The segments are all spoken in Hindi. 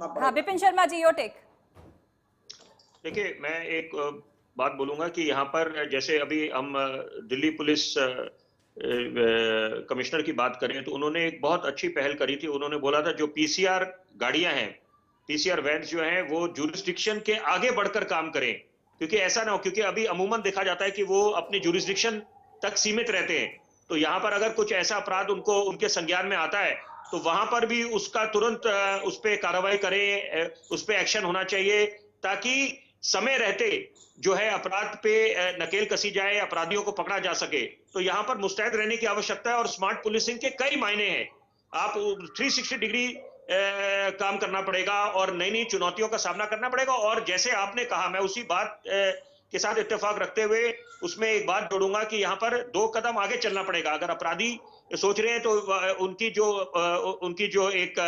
करना हाँ, पड़ेगा। Vipin Sharma ji, your take. देखिए, मैं एक बात बोलूंगा कि यहाँ पर जैसे अभी हम दिल्ली पुलिस कमिश्नर की बात करें तो उन्होंने एक बहुत अच्छी पहल करी थी। उन्होंने बोला था जो पीसीआर गाड़ियां हैं, पीसीआर वैन्स जो हैं, वो जुरिस्डिक्शन के आगे बढ़कर काम करें, क्योंकि ऐसा ना हो, क्योंकि अभी अमूमन देखा जाता है कि वो अपनी जुरिस्डिक्शन तक सीमित रहते हैं। तो यहाँ पर अगर कुछ ऐसा अपराध उनको उनके संज्ञान में आता है तो वहां पर भी उसका तुरंत उस पर कार्रवाई करें, उस पर एक्शन होना चाहिए, ताकि समय रहते जो है अपराध पे नकेल कसी जाए, अपराधियों को पकड़ा जा सके। तो यहां पर मुस्तैद रहने की आवश्यकता है और स्मार्ट पुलिसिंग के कई मायने हैं। आप 360 डिग्री काम करना पड़ेगा और नई नई चुनौतियों का सामना करना पड़ेगा। और जैसे आपने कहा, मैं उसी बात के साथ इत्तेफाक रखते हुए उसमें एक बात जोड़ूंगा कि यहाँ पर 2 कदम आगे चलना पड़ेगा। अगर अपराधी सोच रहे हैं तो उनकी जो एक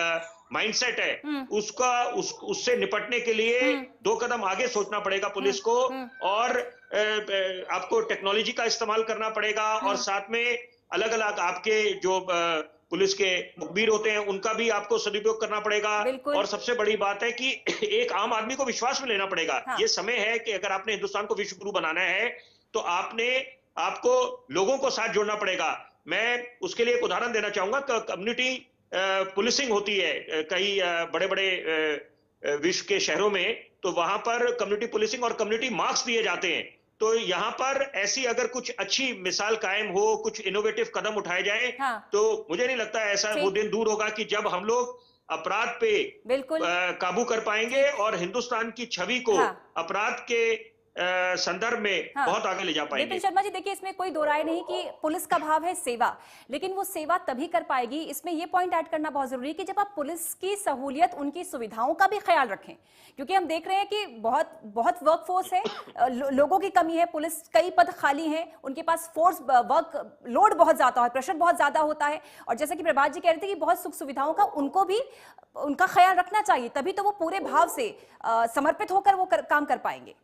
माइंडसेट है उससे निपटने के लिए 2 कदम आगे सोचना पड़ेगा पुलिस को। और आपको टेक्नोलॉजी का इस्तेमाल करना पड़ेगा और साथ में अलग अलग आपके जो पुलिस के मुखबिर होते हैं उनका भी आपको सदुपयोग करना पड़ेगा। और सबसे बड़ी बात है कि एक आम आदमी को विश्वास में लेना पड़ेगा। ये समय है कि अगर आपने हिंदुस्तान को विश्व गुरु बनाना है तो आपको लोगों को साथ जोड़ना पड़ेगा। मैं उसके लिए एक उदाहरण देना चाहूंगा। कम्युनिटी पुलिसिंग होती है कई बड़े बड़े विश्व के शहरों में, तो वहां पर कम्युनिटी पुलिसिंग और कम्युनिटी मार्क्स दिए जाते हैं। तो यहाँ पर ऐसी अगर कुछ अच्छी मिसाल कायम हो, कुछ इनोवेटिव कदम उठाए जाएं, तो मुझे नहीं लगता ऐसा वो दिन दूर होगा कि जब हम लोग अपराध पे काबू कर पाएंगे और हिंदुस्तान की छवि को अपराध के संदर्भ में बहुत आगे ले जा पाएंगे। विपिन शर्मा जी, देखिए, इसमें कोई दो राय नहीं कि पुलिस का भाव है सेवा, लेकिन वो सेवा तभी कर पाएगी, इसमें ये पॉइंट ऐड करना बहुत जरूरी है कि जब आप पुलिस की सहूलियत, उनकी सुविधाओं का भी ख्याल रखें, क्योंकि हम देख रहे हैं कि बहुत बहुत वर्कफोर्स है, लोगों की कमी है, पुलिस कई पद खाली हैं, उनके पास फोर्स वर्क लोड बहुत ज्यादा है, प्रेशर बहुत ज्यादा होता है। और जैसे कि प्रभात जी कह रहे थे कि बहुत सुख सुविधाओं का उनको भी उनका ख्याल रखना चाहिए, तभी तो वो पूरे भाव से समर्पित होकर वो काम कर पाएंगे।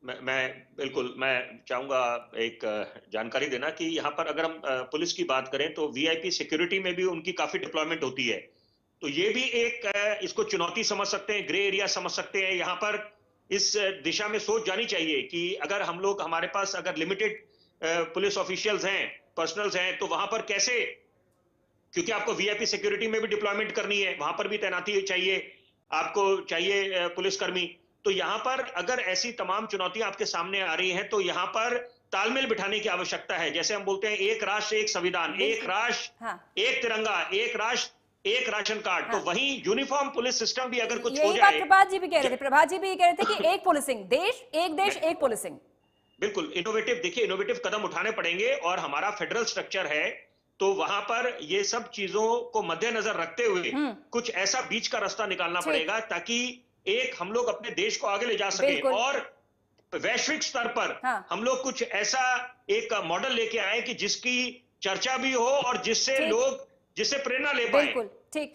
मैं चाहूंगा एक जानकारी देना कि यहाँ पर अगर हम पुलिस की बात करें तो वीआईपी सिक्योरिटी में भी उनकी काफी डिप्लॉयमेंट होती है। तो ये भी एक इसको चुनौती समझ सकते हैं, ग्रे एरिया समझ सकते हैं। यहाँ पर इस दिशा में सोच जानी चाहिए कि अगर हम लोग, हमारे पास अगर लिमिटेड पुलिस ऑफिशियल्स हैं, पर्सनल्स हैं, तो वहां पर कैसे, क्योंकि आपको वीआईपी सिक्योरिटी में भी डिप्लॉयमेंट करनी है, वहां पर भी तैनाती चाहिए, आपको चाहिए पुलिसकर्मी। तो यहाँ पर अगर ऐसी तमाम चुनौतियां आपके सामने आ रही हैं तो यहाँ पर तालमेल बिठाने की आवश्यकता है। जैसे हम बोलते हैं एक राष्ट्र एक संविधान, एक राष्ट्र एक तिरंगा, एक राष्ट्र एक राशन कार्ड। तो वहीं यूनिफॉर्म पुलिस सिस्टम भी अगर कुछ हो जाए। प्रभात जी भी कह रहे थे, प्रभात जी भी कह रहे थे कि एक पुलिसिंग देश एक पुलिसिंग। बिल्कुल इनोवेटिव, देखिए इनोवेटिव कदम उठाने पड़ेंगे और हमारा फेडरल स्ट्रक्चर है, तो वहां पर ये सब चीजों को मद्देनजर रखते हुए कुछ ऐसा बीच का रास्ता निकालना पड़ेगा ताकि एक हम लोग अपने देश को आगे ले जा सके और वैश्विक स्तर पर हम लोग कुछ ऐसा एक मॉडल लेके आए कि जिसकी चर्चा भी हो और जिससे लोग, जिससे प्रेरणा ले पाए। बिल्कुल ठीक।